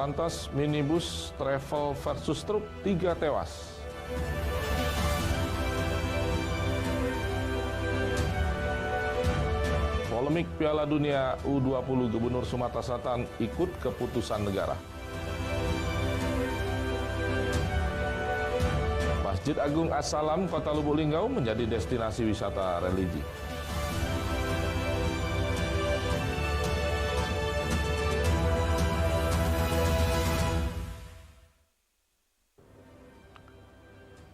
Satlantas minibus travel versus truk 3 tewas. Polemik Piala Dunia U20 Gubernur Sumatera Selatan ikut keputusan negara. Masjid Agung As-Salam Kota Lubuk Linggau menjadi destinasi wisata religi.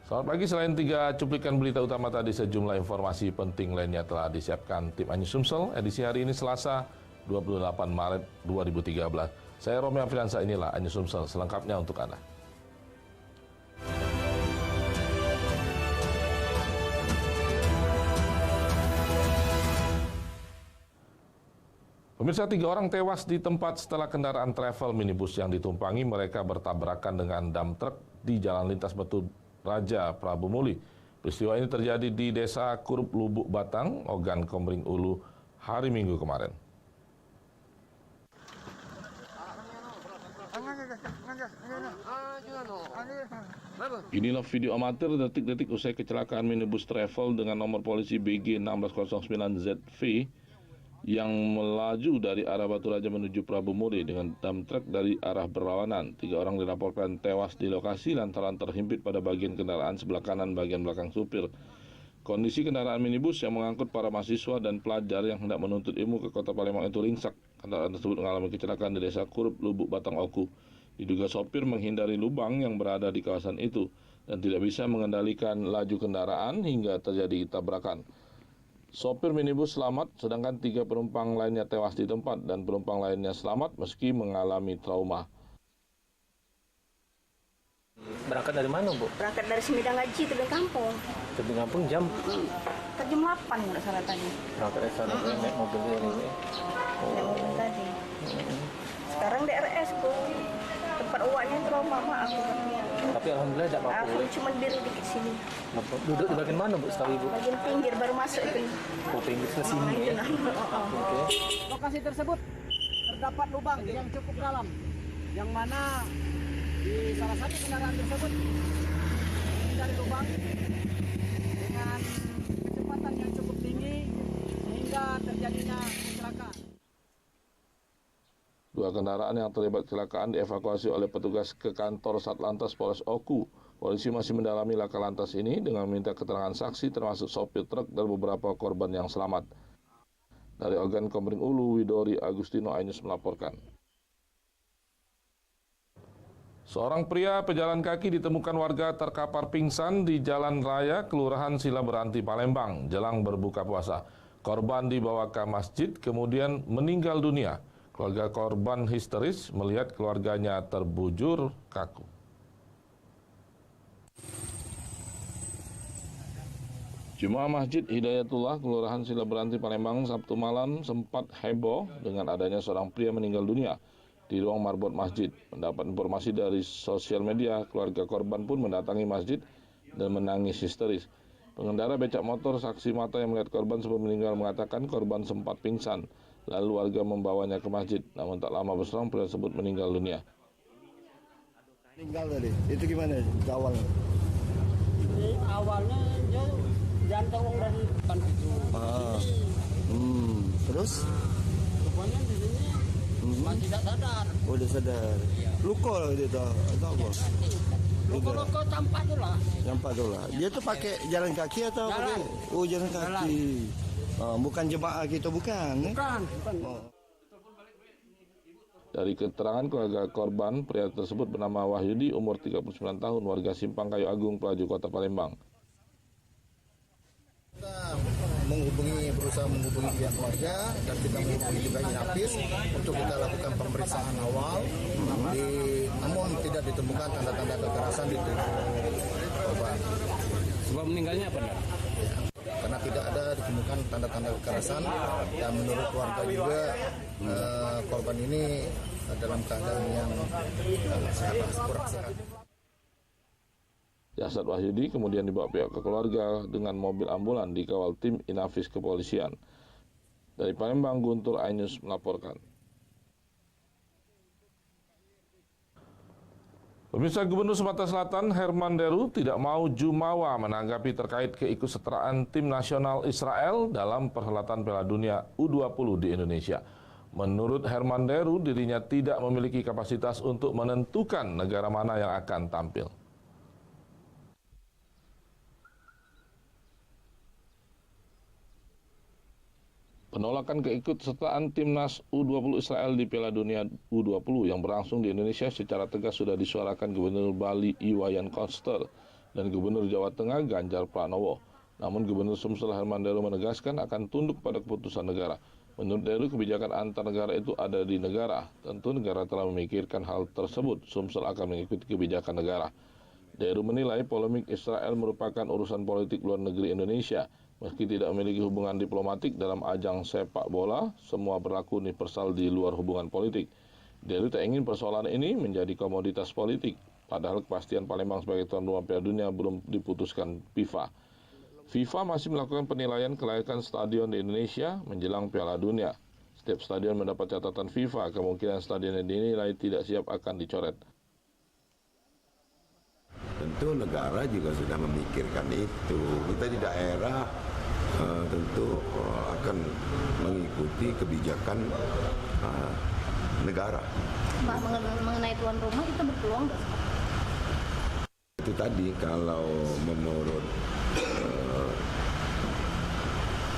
Selamat pagi, selain 3 cuplikan berita utama tadi, sejumlah informasi penting lainnya telah disiapkan tim Anyus Sumsel edisi hari ini Selasa 28 Maret 2013. Saya Romy Afriansa, inilah Anyus Sumsel selengkapnya untuk Anda. Pemirsa, 3 orang tewas di tempat setelah kendaraan travel minibus yang ditumpangi mereka bertabrakan dengan dam truk di Jalan Lintas Batu Raja Prabu Muli. Peristiwa ini terjadi di Desa Kurup Lubuk Batang, Ogan Komering Ulu, hari Minggu kemarin. Inilah video amatir detik-detik usai kecelakaan minibus travel dengan nomor polisi BG 1609ZV yang melaju dari arah Batu Raja menuju Prabu Muli dengan dam truk dari arah berlawanan. 3 orang dilaporkan tewas di lokasi lantaran terhimpit pada bagian kendaraan sebelah kanan bagian belakang supir. Kondisi kendaraan minibus yang mengangkut para mahasiswa dan pelajar yang hendak menuntut ilmu ke Kota Palembang itu ringsek. Kendaraan tersebut mengalami kecelakaan di Desa Kurup Lubuk Batang Oku. Diduga sopir menghindari lubang yang berada di kawasan itu dan tidak bisa mengendalikan laju kendaraan hingga terjadi tabrakan. Sopir minibus selamat, sedangkan 3 penumpang lainnya tewas di tempat dan penumpang lainnya selamat meski mengalami trauma. Berangkat dari mana, Bu? Berangkat dari Semidang Haji, Tebing Kampung. Tebing Kampung jam? Jam 8 nggak salah tadi. Berangkat dari sana, naik mobil ini. Naik mobil tadi. Sekarang DRS, Bu. Tempat uaknya trauma, maaf. Tapi alhamdulillah tidak apa-apa. Aku cuma diri dikit sini. Duduk di bagian mana, Bu, sekali, Bu? Bagian pinggir baru masuk itu. Oh, pinggir ke sini ya. Oke. Lokasi tersebut terdapat lubang yang cukup dalam, yang mana di salah satu kendaraan tersebut dari lubang dengan kecepatan yang cukup tinggi sehingga terjadinya kecelakaan. 2 kendaraan yang terlibat kecelakaan dievakuasi oleh petugas ke kantor Satlantas Polres Oku. Polisi masih mendalami laka lantas ini dengan meminta keterangan saksi termasuk sopir truk dan beberapa korban yang selamat. Dari Ogan Komering Ulu, Widori Agustino Ainus melaporkan. Seorang pria pejalan kaki ditemukan warga terkapar pingsan di Jalan Raya Kelurahan Silaberanti, Palembang, jelang berbuka puasa. Korban dibawa ke masjid, kemudian meninggal dunia. Keluarga korban histeris melihat keluarganya terbujur kaku. Jemaah Masjid Hidayatullah Kelurahan Silaberanti, Palembang, Sabtu malam sempat heboh dengan adanya seorang pria meninggal dunia di ruang marbot masjid. Mendapat informasi dari sosial media, keluarga korban pun mendatangi masjid dan menangis histeris. Pengendara becak motor saksi mata yang melihat korban sebelum meninggal mengatakan korban sempat pingsan. Lalu warga membawanya ke masjid, namun tak lama berselang pria tersebut meninggal dunia. Meninggal tadi, itu gimana awalnya? Awalnya dia jantung dari depan itu. Terus? Rupanya di sini masih tidak sadar. Oh, udah sadar. Luka lah dia atau apa? Luka-luka campak tu lah. Campak tu lah. Dia tuh pakai jalan kaki atau Jalan. pakai? Oh, jalan kaki. Bukan jemaah gitu, bukan? Bukan. Dari keterangan keluarga korban, pria tersebut bernama Wahyudi, umur 39 tahun, warga Simpang Kayu Agung, Pelaju, Kota Palembang. Kita berusaha menghubungi pihak keluarga dan kita menghubungi juga Inafis untuk kita lakukan pemeriksaan awal, namun tidak ditemukan tanda-tanda kekerasan di tubuh korban. Sebab meninggalnya apa, Pak? Karena tidak ada ditemukan tanda-tanda kekerasan dan menurut keluarga juga korban ini dalam keadaan yang kurang sehat. Jasad Wahyudi kemudian dibawa pihak ke keluarga dengan mobil ambulan dikawal tim Inafis kepolisian. Dari Palembang, Guntur Ainus melaporkan. Pemirsa, Gubernur Sumatera Selatan Herman Deru tidak mau jumawa menanggapi terkait keikutsertaan tim nasional Israel dalam perhelatan Piala Dunia U20 di Indonesia. Menurut Herman Deru, dirinya tidak memiliki kapasitas untuk menentukan negara mana yang akan tampil. Penolakan keikutsertaan timnas U20 Israel di Piala Dunia U20 yang berlangsung di Indonesia secara tegas sudah disuarakan Gubernur Bali Iwayan Koster dan Gubernur Jawa Tengah Ganjar Pranowo. Namun Gubernur Sumsel Herman Deru menegaskan akan tunduk pada keputusan negara. Menurut Deru, kebijakan antar negara itu ada di negara. Tentu negara telah memikirkan hal tersebut. Sumsel akan mengikuti kebijakan negara. Deru menilai polemik Israel merupakan urusan politik luar negeri Indonesia. Meski tidak memiliki hubungan diplomatik dalam ajang sepak bola, semua berlaku universal di luar hubungan politik. Deru tak ingin persoalan ini menjadi komoditas politik, padahal kepastian Palembang sebagai tuan rumah Piala Dunia belum diputuskan FIFA. FIFA masih melakukan penilaian kelayakan stadion di Indonesia menjelang Piala Dunia. Setiap stadion mendapat catatan FIFA, kemungkinan stadion yang dinilai tidak siap akan dicoret. Tentu negara juga sudah memikirkan itu. Kita di daerah tentu akan mengikuti kebijakan negara. Mbak, mengenai tuan rumah kita berpeluang nggak? Itu tadi kalau menurut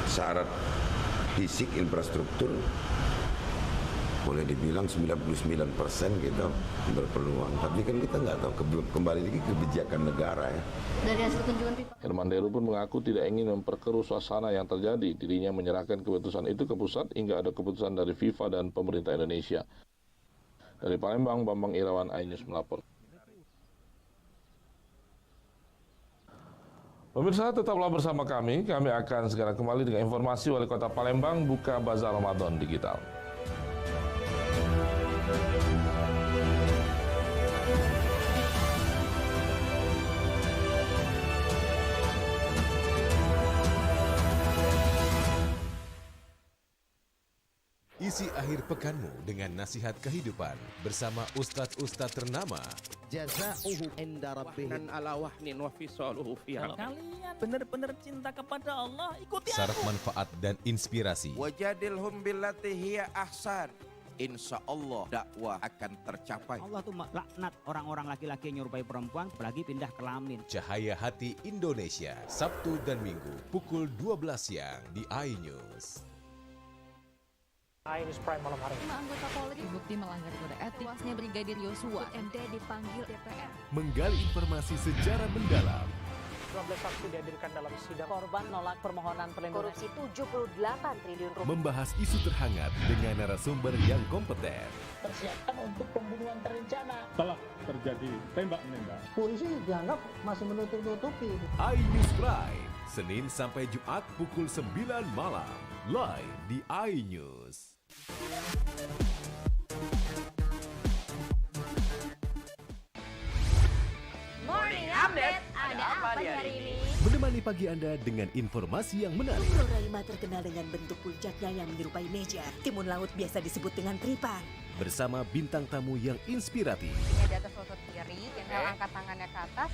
syarat fisik infrastruktur boleh dibilang 99% gitu berpeluang. Tapi kan kita nggak tahu, kembali lagi kebijakan negara ya. Dari hasil kunjungan FIFA. Herman Deru pun mengaku tidak ingin memperkeruh suasana yang terjadi. Dirinya menyerahkan keputusan itu ke pusat hingga ada keputusan dari FIFA dan pemerintah Indonesia. Dari Palembang, Bambang Irawan, iNews melapor. Pemirsa, tetaplah bersama kami. Kami akan segera kembali dengan informasi Wali Kota Palembang buka Bazar Ramadan Digital. Isi akhir pekanmu dengan nasihat kehidupan bersama ustadz-ustadz ternama. Jazauhu inda rabbihim ala wahnin wa fisaluhu fiha. Kalian benar-benar cinta kepada Allah, ikuti Syarat manfaat dan inspirasi. Wajadilhum billati hiya ahsan. Insya Allah dakwah akan tercapai. Allah tuh laknat orang-orang laki-laki yang nyerupai perempuan, apalagi pindah kelamin. Cahaya Hati Indonesia, Sabtu dan Minggu pukul 12 siang di iNews. iNews Prime malam hari. 5 anggota Polri bukti melanggar kode etik. Tewasnya Brigadir Yosua, MD dipanggil DPR. Menggali informasi secara mendalam. 12 saksi dihadirkan dalam sidang. Korban nolak permohonan perlindungan. Korupsi 78 triliun rupiah. Membahas isu terhangat dengan narasumber yang kompeten. Persiapkan untuk pembunuhan terencana. Telah terjadi tembak-menembak. Polisi dianggap masih menutup-nutupi. iNews Prime, Senin sampai Jumat pukul 9 malam. Live di iNews. Morning Update, ada apa di hari ini? Menemani pagi Anda dengan informasi yang menarik. Floraima terkenal dengan bentuk puncaknya yang menyerupai meja. Timun laut biasa disebut dengan tripan. Bersama bintang tamu yang inspiratif. Ini di atas lutut kiri, tinggal angkat tangannya ke atas.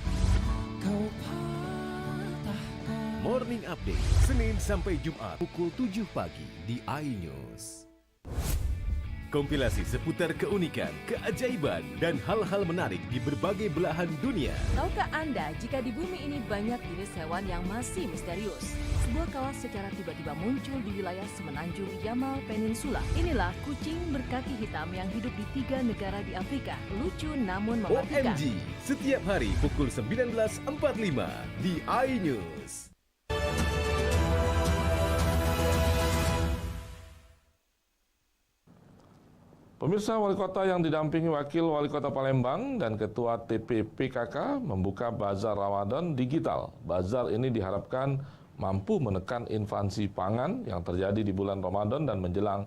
Morning Update, Senin sampai Jumat pukul 7 pagi di iNews. Kompilasi seputar keunikan, keajaiban, dan hal-hal menarik di berbagai belahan dunia. Tahukah Anda jika di bumi ini banyak jenis hewan yang masih misterius? Sebuah kawas secara tiba-tiba muncul di wilayah semenanjung Yamal Peninsula. Inilah kucing berkaki hitam yang hidup di 3 negara di Afrika. Lucu namun mematikan. OMG, setiap hari pukul 19.45 di iNews. Pemirsa, Wali Kota yang didampingi Wakil Wali Kota Palembang dan Ketua TPPKK membuka Bazar Ramadan Digital. Bazar ini diharapkan mampu menekan inflasi pangan yang terjadi di bulan Ramadan dan menjelang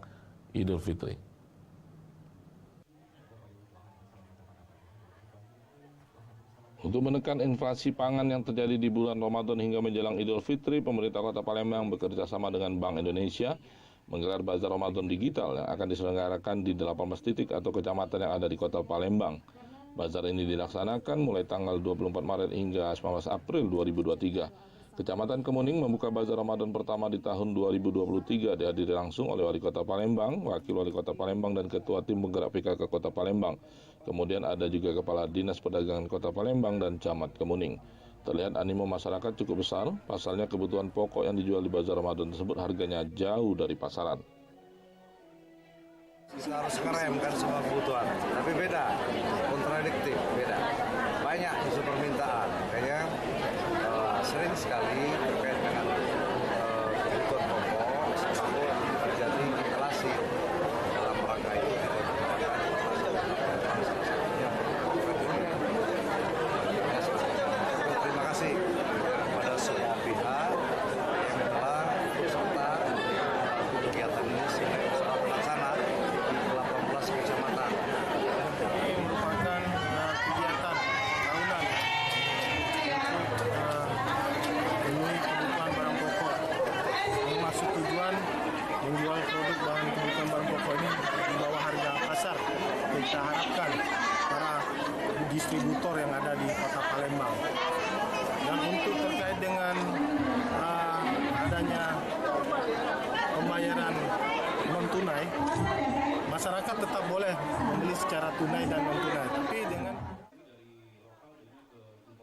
Idul Fitri. Untuk menekan inflasi pangan yang terjadi di bulan Ramadan hingga menjelang Idul Fitri, pemerintah Kota Palembang bekerja sama dengan Bank Indonesia menggelar Bazar Ramadan Digital yang akan diselenggarakan di 18 titik atau kecamatan yang ada di Kota Palembang. Bazar ini dilaksanakan mulai tanggal 24 Maret hingga 19 April 2023. Kecamatan Kemuning membuka Bazar Ramadan pertama di tahun 2023 dihadiri langsung oleh Wali Kota Palembang, Wakil Wali Kota Palembang dan Ketua Tim Penggerak PKK Kota Palembang. Kemudian ada juga Kepala Dinas Perdagangan Kota Palembang dan Camat Kemuning. Terlihat animo masyarakat cukup besar, pasalnya kebutuhan pokok yang dijual di Bazar Ramadan tersebut harganya jauh dari pasaran. Kita harus ngeremkan semua kebutuhan, tapi beda, kontradiktif, beda. Banyak isu permintaan, kayaknya sering sekali terkait dengan kebutuhan pokok, sampai terjadi inflasi dalam rangka itu. Terima kasih kepada semua pihak yang telah serta kegiatan ini secara terlaksana di 18 kecamatan. Merupakan kegiatan tahunan memenuhi kebutuhan barang pokok. Termasuk tujuan menjual produk bahan kebutuhan barang pokok ini di bawah harga pasar. Kita harapkan para distributor yang ada di Kota Palembang. Dan untuk terkait dengan adanya pembayaran non tunai, masyarakat tetap boleh membeli secara tunai dan non tunai, tapi dengan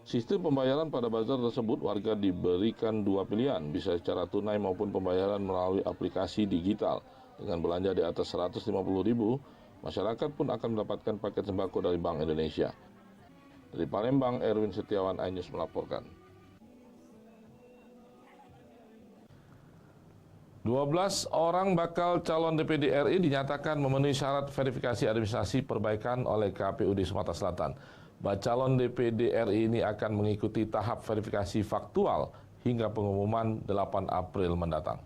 Sistem pembayaran pada bazar tersebut warga diberikan dua pilihan, bisa secara tunai maupun pembayaran melalui aplikasi digital. Dengan belanja di atas 150.000, masyarakat pun akan mendapatkan paket sembako dari Bank Indonesia. Dari Palembang, Erwin Setiawan, iNews melaporkan. 12 orang bakal calon DPD RI dinyatakan memenuhi syarat verifikasi administrasi perbaikan oleh KPUD Sumatera Selatan. Bacalon DPD RI ini akan mengikuti tahap verifikasi faktual hingga pengumuman 8 April mendatang.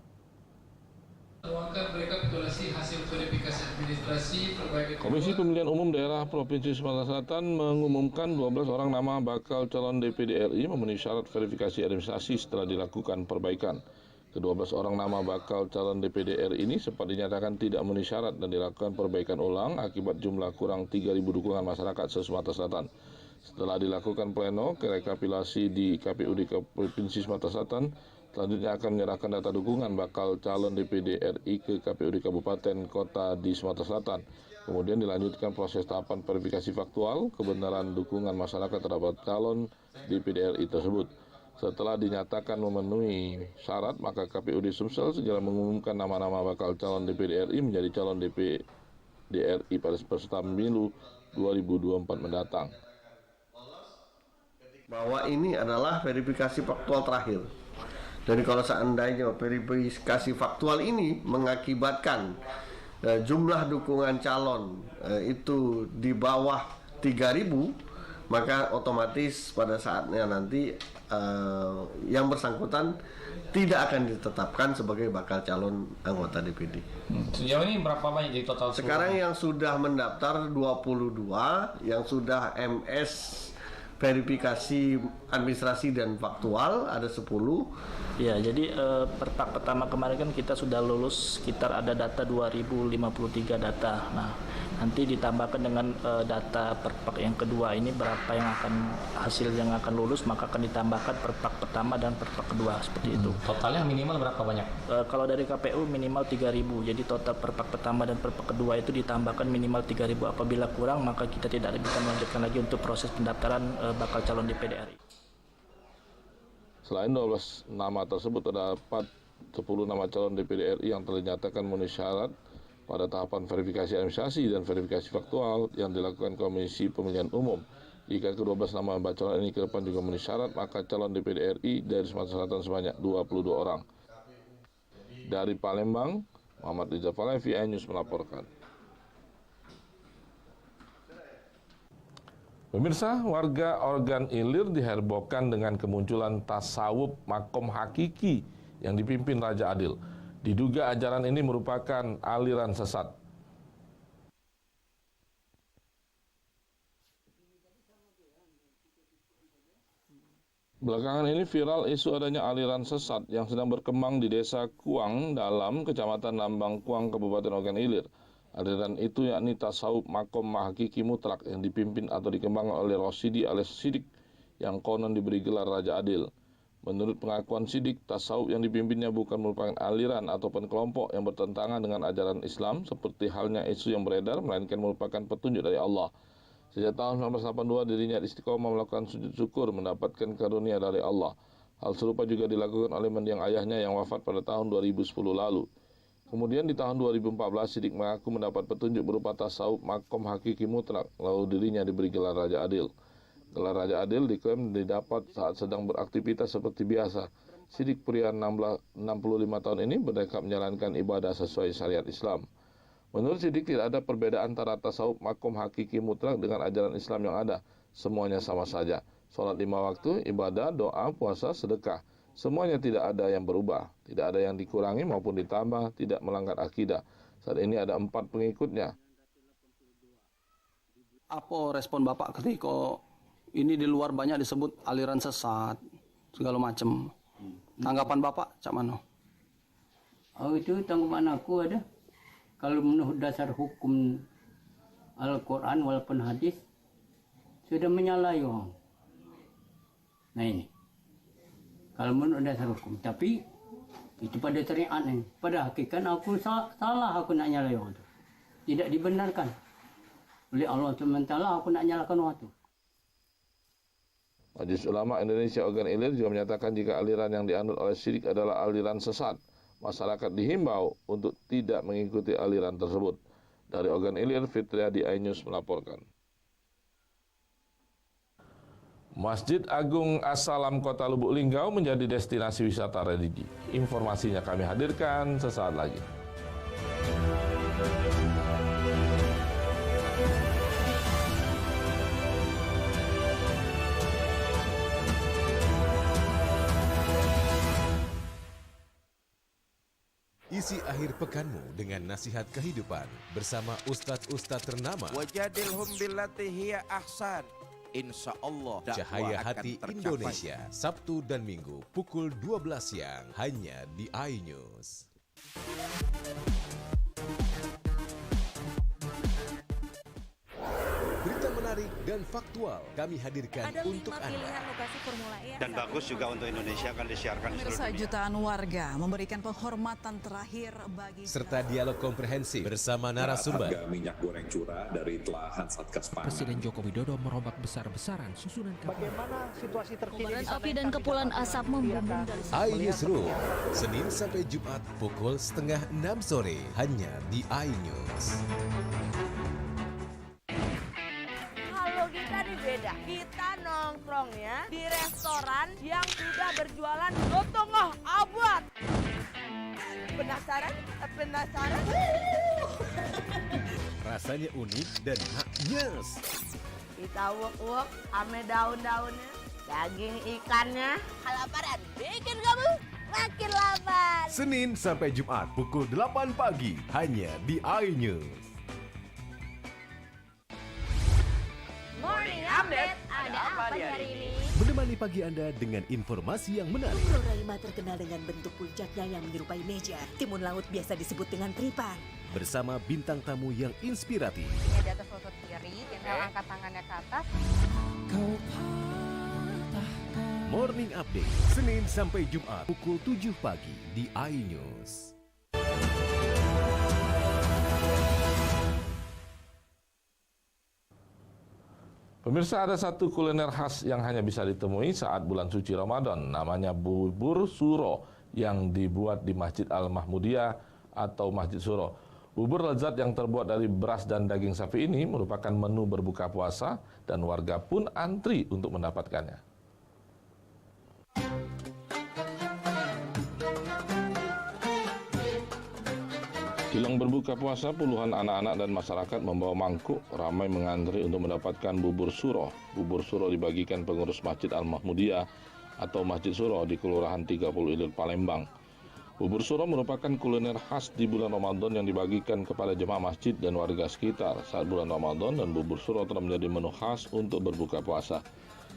Komisi Pemilihan Umum Daerah Provinsi Sumatera Selatan mengumumkan 12 orang nama bakal calon DPD RI memenuhi syarat verifikasi administrasi setelah dilakukan perbaikan. Ke-12 orang nama bakal calon DPD RI ini sempat dinyatakan tidak memenuhi syarat dan dilakukan perbaikan ulang akibat jumlah kurang 3.000 dukungan masyarakat se-Sumatera Selatan. Setelah dilakukan pleno rekapitulasi di KPUD Provinsi Sumatera Selatan, selanjutnya akan menyerahkan data dukungan bakal calon DPD RI ke KPUD Kabupaten Kota di Sumatera Selatan. Kemudian dilanjutkan proses tahapan verifikasi faktual kebenaran dukungan masyarakat terhadap calon DPD RI tersebut. Setelah dinyatakan memenuhi syarat, maka KPUD Sumsel segera mengumumkan nama-nama bakal calon DPD RI menjadi calon DPD RI pada peserta pemilu 2024 mendatang. Bahwa ini adalah verifikasi faktual terakhir. Dan kalau seandainya verifikasi faktual ini mengakibatkan jumlah dukungan calon itu di bawah 3.000, maka otomatis pada saatnya nanti yang bersangkutan tidak akan ditetapkan sebagai bakal calon anggota DPD. Sejauh ini berapa banyak di total? Sekarang yang sudah mendaftar 22, yang sudah MS verifikasi administrasi dan faktual ada 10. Ya, jadi perpak pertama kemarin kan kita sudah lulus sekitar ada data 2053 data. Nah, nanti ditambahkan dengan data perpak yang kedua ini berapa yang akan hasil yang akan lulus, maka akan ditambahkan perpak pertama dan perpak kedua seperti itu. Totalnya minimal berapa banyak? Kalau dari KPU minimal 3.000. Jadi total perpak pertama dan perpak kedua itu ditambahkan minimal 3.000. Apabila kurang maka kita tidak bisa melanjutkan lagi untuk proses pendaftaran bakal calon DPD RI. Selain 12 nama tersebut, terdapat 10 nama calon DPD RI yang telah dinyatakan memenuhi syarat pada tahapan verifikasi administrasi dan verifikasi faktual yang dilakukan Komisi Pemilihan Umum. Jika ke-12 nama calon ini ke depan juga memenuhi syarat, maka calon DPD RI dari Sumatera Selatan sebanyak 22 orang. Dari Palembang, Muhammad Rizal Falevi, iNews melaporkan. Pemirsa, warga Organ Ilir dihebohkan dengan kemunculan tasawuf makom hakiki yang dipimpin Raja Adil. Diduga ajaran ini merupakan aliran sesat. Belakangan ini viral isu adanya aliran sesat yang sedang berkembang di Desa Kuang Dalam, Kecamatan Lambang Kuang, Kabupaten Organ Ilir. Aliran itu yakni tasawuf makom hakiki mutlak yang dipimpin atau dikembangkan oleh Rosidi alias Sidik yang konon diberi gelar Raja Adil. Menurut pengakuan Sidik, tasawuf yang dipimpinnya bukan merupakan aliran ataupun kelompok yang bertentangan dengan ajaran Islam seperti halnya isu yang beredar, melainkan merupakan petunjuk dari Allah. Sejak tahun 1982 dirinya istiqomah melakukan sujud syukur mendapatkan karunia dari Allah. Hal serupa juga dilakukan oleh mendiang ayahnya yang wafat pada tahun 2010 lalu. Kemudian di tahun 2014 Sidik mengaku mendapat petunjuk berupa tasawuf makom hakiki mutlak, lalu dirinya diberi gelar Raja Adil. Gelar Raja Adil diklaim didapat saat sedang beraktivitas seperti biasa. Sidik pria 65 tahun ini bertekad menjalankan ibadah sesuai syariat Islam. Menurut Sidik tidak ada perbedaan antara tasawuf makom hakiki mutlak dengan ajaran Islam yang ada. Semuanya sama saja. Sholat 5 waktu, ibadah, doa, puasa, sedekah. Semuanya tidak ada yang berubah. Tidak ada yang dikurangi maupun ditambah, tidak melanggar akidah. Saat ini ada 4 pengikutnya. Apa respon Bapak ketika ini di luar banyak disebut aliran sesat, segala macam. Tanggapan Bapak, cak mana? Oh, itu tanggapan aku ada. Kalau menurut dasar hukum Al-Quran walaupun hadis, sudah menyalahi orang. Nah ini. Kalau menurut dasar hukum. Tapi, itu pada syariat ni. Pada hakikat aku salah aku nak nyalahi orang itu. Tidak dibenarkan. Oleh Allah SWT aku nak nyalakan orang itu. Majelis Ulama Indonesia Organ Ilir juga menyatakan jika aliran yang dianut oleh Sidik adalah aliran sesat, masyarakat dihimbau untuk tidak mengikuti aliran tersebut. Dari Organ Ilir, Fitriadi iNews melaporkan. Masjid Agung As-Salam Kota Lubuk Linggau menjadi destinasi wisata religi. Informasinya kami hadirkan sesaat lagi. Isi akhir pekanmu dengan nasihat kehidupan bersama ustadz-ustadz ternama. Wajadilhum billati hiya ahsan. Insyaallah Cahaya Hati Indonesia, Sabtu dan Minggu pukul 12 siang hanya di iNews. Berita menarik dan faktual kami hadirkan untuk Anda. Lokasi Formula E dan bagus juga untuk Indonesia akan disiarkan di seluruh dunia. Jutaan warga memberikan penghormatan terakhir bagi serta dialog komprehensif bersama narasumber. Harga minyak goreng curah dari telahan Satgas Pangan. Presiden Joko Widodo merombak besar-besaran susunan bagaimana situasi terkini. Api dan kepulan asap membumbung dari iNewsroom, Senin sampai Jumat pukul 5:30 sore hanya di iNews. Beda. Kita nongkrongnya di restoran yang sudah berjualan lotongoh abad. Penasaran? Penasaran? Rasanya unik dan haknyes. Kita uak-uak ame daun-daunnya, daging ikannya. Kelaparan bikin kamu makin lapar. Senin sampai Jumat pukul 8 pagi hanya di iNews. Morning Update, ada apa di hari ini? Menemani pagi Anda dengan informasi yang menarik. Pulau Raima terkenal dengan bentuk puncaknya yang menyerupai meja. Timun laut biasa disebut dengan tripan. Bersama bintang tamu yang inspiratif. Ini di atas lutut kiri, tinggal angkat tangannya ke atas. Morning Update, Senin sampai Jumat pukul 7 pagi di iNews. Pemirsa, ada satu kuliner khas yang hanya bisa ditemui saat bulan suci Ramadan. Namanya bubur suro yang dibuat di Masjid Al-Mahmudiyah atau Masjid Suro. Bubur lezat yang terbuat dari beras dan daging sapi ini merupakan menu berbuka puasa dan warga pun antri untuk mendapatkannya. Jelang berbuka puasa, puluhan anak-anak dan masyarakat membawa mangkuk ramai mengantri untuk mendapatkan bubur suro. Bubur suro dibagikan pengurus Masjid Al-Mahmudiyah atau Masjid Suro di Kelurahan 30 Ilir, Palembang. Bubur suro merupakan kuliner khas di bulan Ramadan yang dibagikan kepada jemaah masjid dan warga sekitar saat bulan Ramadan, dan bubur suro telah menjadi menu khas untuk berbuka puasa.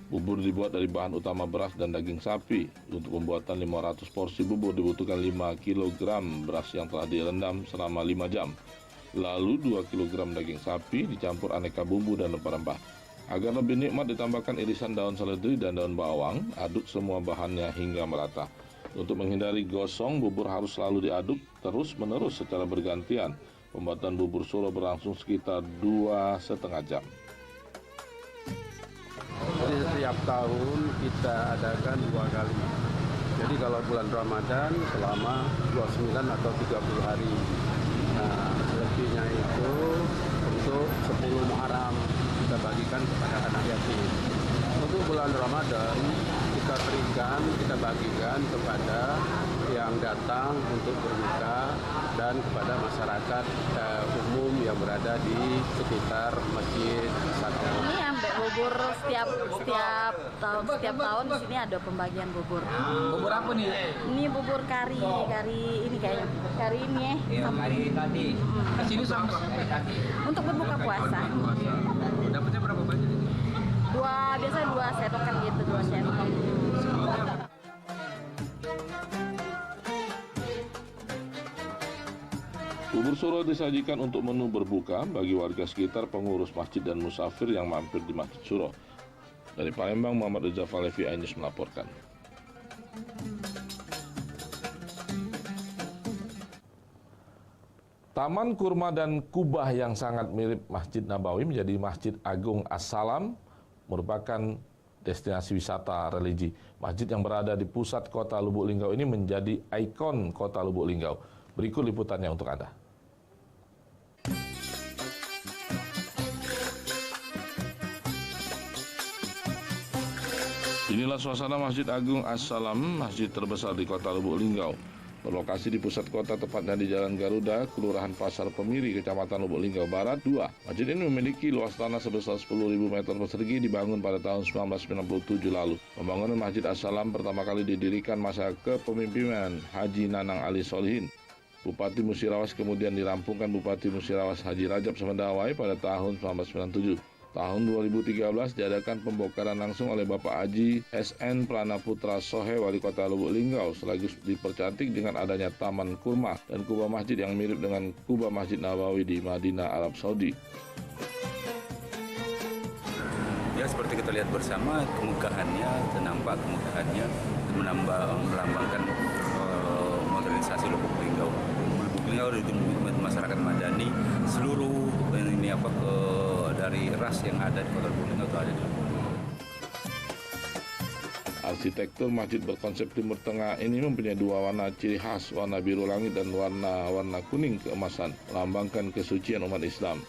Bubur dibuat dari bahan utama beras dan daging sapi. Untuk pembuatan 500 porsi bubur dibutuhkan 5 kg beras yang telah direndam selama 5 jam. Lalu 2 kg daging sapi dicampur aneka bumbu dan rempah-rempah. Agar lebih nikmat ditambahkan irisan daun seledri dan daun bawang, aduk semua bahannya hingga merata. Untuk menghindari gosong, bubur harus selalu diaduk terus-menerus secara bergantian. Pembuatan bubur Suro berlangsung sekitar 2,5 jam. Jadi setiap tahun kita adakan 2 kali. Jadi kalau bulan Ramadan selama 29 atau 30 hari. Nah, selebihnya itu untuk 10 Muharram kita bagikan kepada anak yatim. Untuk bulan Ramadan kita berikan, kita bagikan kepada yang datang untuk berbuka dan kepada masyarakat umum yang berada di sekitar Masjid Satu. Ini ambek bubur setiap tahun di sini ada pembagian bubur. Bubur apa nih? Ini bubur kari ini kayaknya. Kari ini kari tadi. Sini sama untuk berbuka puasa. Dapatnya berapa banyak ini? Biasanya 2 setokan gitu, 2 sendok. Bubur Suro disajikan untuk menu berbuka bagi warga sekitar, pengurus masjid dan musafir yang mampir di Masjid Suro. Dari Palembang, Muhammad Reza Falevi, iNews melaporkan. Taman Kurma dan Kubah yang sangat mirip Masjid Nabawi menjadi Masjid Agung As-Salam, merupakan destinasi wisata religi. Masjid yang berada di pusat kota Lubuk Linggau ini menjadi ikon kota Lubuk Linggau. Berikut liputannya untuk Anda. Inilah suasana Masjid Agung As-Salam, masjid terbesar di kota Lubuk Linggau. Berlokasi di pusat kota, tepatnya di Jalan Garuda, Kelurahan Pasar Pemiri, Kecamatan Lubuk Linggau Barat 2. Masjid ini memiliki luas tanah sebesar 10.000 meter persegi, dibangun pada tahun 1997 lalu. Pembangunan Masjid As-Salam pertama kali didirikan masa kepemimpinan Haji Nanang Ali Solihin. Bupati Musirawas kemudian dirampungkan Bupati Musirawas Haji Rajab Semendawai pada tahun 1997. Tahun 2013 diadakan pembongkaran langsung oleh Bapak Haji SN Pranaputra Sohe, Wali Kota Lubuk Linggau, sekaligus dipercantik dengan adanya Taman Kurma dan kubah masjid yang mirip dengan kubah Masjid Nabawi di Madinah, Arab Saudi. Ya, seperti kita lihat bersama, kemegahannya, nampak kemegahannya melambangkan modernisasi Lubuk Linggau. Lubuk Linggau itu masyarakat Madani, seluruh ini dari ras yang ada di kota Lubuk Linggau itu ada di Lubuk Linggau. Arsitektur masjid berkonsep Timur Tengah ini mempunyai 2 warna ciri khas, warna biru langit dan warna kuning keemasan, melambangkan kesucian umat Islam.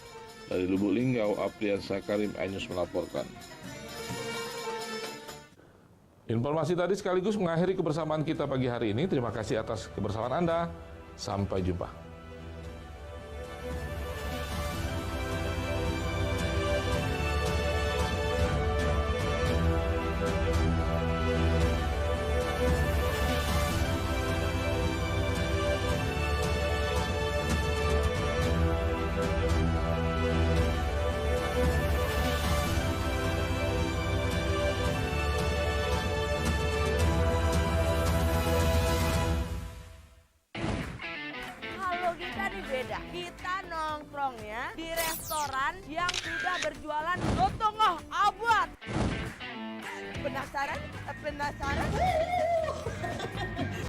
Dari Lubuk Linggau, Aprian Sakarim, iNews melaporkan. Informasi tadi sekaligus mengakhiri kebersamaan kita pagi hari ini. Terima kasih atas kebersamaan Anda. Sampai jumpa. Kita nongkrongnya di restoran yang sudah berjualan lotongoh abad. Penasaran?